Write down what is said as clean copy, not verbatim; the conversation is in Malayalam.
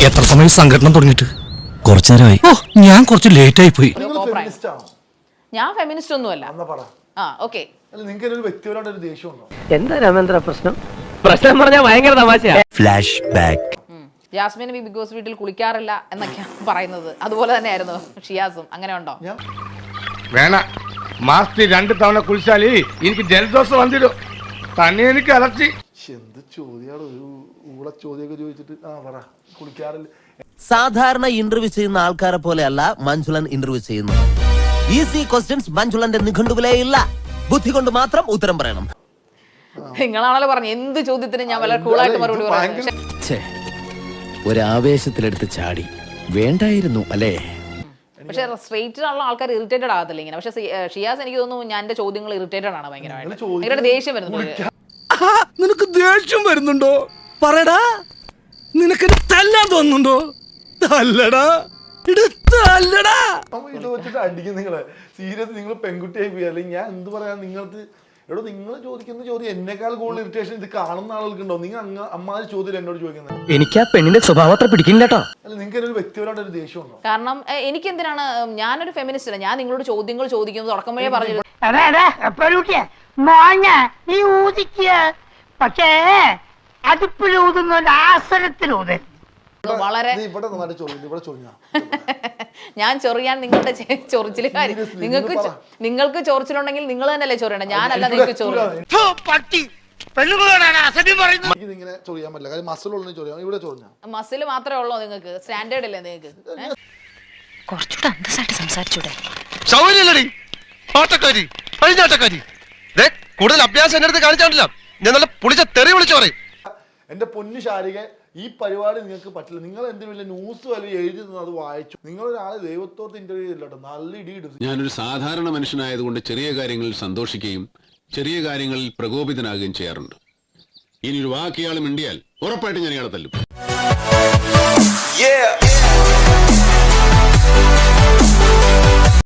എത്ര സമയം സംഘടന തുടങ്ങിയിട്ട്? കുറച്ചു നേരമായി. ഓ, ഞാൻ കുറച്ച് ലേറ്റ് ആയി പോയി. ഞാൻ ഫെമിനിസ്റ്റ് ഒന്നുമല്ല. ഓക്കെ, എന്താ രാമേന്ദ്ര പ്രശ്നം? പ്രശ്നം പറഞ്ഞാൽ ഭയങ്കര തമാശയാ. Flash back. Jasmin Big Boss വീട്ടിൽ കുളിക്കാറില്ല എന്നൊക്കെയാണ് പറയുന്നത്. അതുപോലെ തന്നെയായിരുന്നു ഷിയാസും. അങ്ങനെ ഉണ്ടോ? വേണ മാസത്തിൽ 2 തവണ കുളിച്ചാലേ എനിക്ക് ജലദോഷം വന്നിടും. തന്നെ എനിക്ക് അലർച്ചി. എന്ത് ചോദ്യാണ് ഒരു ഊള ചോദ്യമൊക്കെ ചോദിച്ചിട്ട് കുളിക്കാറില്ല. സാധാരണ ഇന്റർവ്യൂ ചെയ്യുന്ന ആൾക്കാരെ പോലെയല്ല മഞ്ജുളൻ ഇന്റർവ്യൂ ചെയ്യുന്നത്. ഈസി ക്വസ്റ്റ്യൻസ് മഞ്ജുളന്റെ നിഘണ്ടുവിലേ ഇല്ല. ബുദ്ധി കൊണ്ട് മാത്രം ഉത്തരം പറയണം. നിങ്ങളാണല്ലോ പറഞ്ഞു എന്ത് ചോദ്യത്തിന് ഞാൻ വളരെ കൂളായിട്ട് മറുപടി പറഞ്ഞു. ഒരാവേശത്തിലെടുത്ത് ചാടി വേണ്ടായിരുന്നു അല്ലേ? പക്ഷെ സ്ട്രേറ്റിലുള്ള ആൾക്കാർ ഇറിറ്റേറ്റഡ് ആകത്തില്ല ഇങ്ങനെ. പക്ഷെ ഷിയാസ് എനിക്ക് തോന്നുന്നു ഞാൻ എന്റെ ചോദ്യങ്ങൾ ഇറിറ്റേറ്റഡ് ആണ് ഭയങ്കരമായിട്ട്. ഭയങ്കര ദേഷ്യം വരുന്നുണ്ട്. നിനക്ക് ദേഷ്യം വരുന്നുണ്ടോ? പറയടാ, നിനക്ക് തല്ലാൻ തോന്നുന്നുണ്ടോ? തല്ലടാ, തല്ലടാ. ഇത് വെച്ചിട്ട് അടിക്കും നിങ്ങളെ. സീരിയസ്, നിങ്ങൾ പെൺകുട്ടിയായി പോയി. അല്ലെങ്കിൽ ഞാൻ എന്ത് പറയാ നിങ്ങൾക്ക്? എടോ, നിങ്ങൾ ചോദിക്കുന്ന ചോദ്യം എന്നെക്കാൾ കൂടുതൽ ഇറിറ്റേഷൻ ഇത് കാണുന്ന ആളുകൾക്ക് ഉണ്ടോ? നിങ്ങൾ അമ്മാതിരി ചോദ്യം എന്നോട് ചോദിക്കുന്നത്. എനിക്ക് ആ പെണ്ണിന്റെ സ്വഭാവം അത്ര പിടിക്കില്ല കേട്ടോ. അല്ല, നിങ്ങൾക്ക് ഒരു വ്യക്തിപരമായിട്ട് ഒരു ദേഷ്യം ഉണ്ടോ? കാരണം എനിക്ക് എന്തിനാണ്, ഞാനൊരു ഫെമിനിസ്റ്റ് അല്ല. ഞാൻ നിങ്ങളോട് ചോദ്യങ്ങൾ ചോദിക്കുന്നത് തുടക്കം വഴി പറഞ്ഞു. നീ ഊതിക്കുക, പക്ഷേ അടുപ്പിലൂതുന്ന ആസനത്തിലൂത്. വളരെ ഞാൻ ചൊറിയാൻ നിങ്ങളുടെ ചൊറിച്ചില് കാര്യം. നിങ്ങൾക്ക് ചൊറിച്ചിലുണ്ടെങ്കിൽ നിങ്ങൾ തന്നെയല്ലേ ചൊറിയണം, ഞാനല്ല നിങ്ങൾക്ക് ചൊറിയാൻ. മസിൽ മാത്രമേ ഉള്ളൂ നിങ്ങൾക്ക്, സ്റ്റാൻഡേർഡ് അല്ലേ നിങ്ങൾക്ക്? കുറച്ചുകൂടെ അന്തസ്സായിട്ട് സംസാരിച്ചൂടെ? കൂടുതൽ അഭ്യാസം എന്റെ അടുത്ത് കാണിച്ചാണ്ടില്ല. ഞാൻ നല്ല പുളിച്ച തെറി വിളിച്ചു പറയും. എന്റെ പൊന്നു ശാരിക, ഈ പരിപാടി നിങ്ങൾക്ക് പറ്റില്ല. നിങ്ങൾ എന്തിനും വലിയ ന്യൂസ് വല്ല എഴുതി അത് വായിച്ചു. നിങ്ങളൊരാളെ ദൈവത്തോട് ഇന്റർവ്യൂ ചെയ്തില്ലോ, നല്ല ഇടിയിടും. ഞാനൊരു സാധാരണ മനുഷ്യനായതുകൊണ്ട് ചെറിയ കാര്യങ്ങളിൽ സന്തോഷിക്കുകയും ചെറിയ കാര്യങ്ങളിൽ പ്രകോപിതനാകുകയും ചെയ്യാറുണ്ട്. ഇനി ഒരു വാക്കിയാളും മിണ്ടിയാൽ ഉറപ്പായിട്ട് ഞാൻ ഇയാളെ തല്ലും.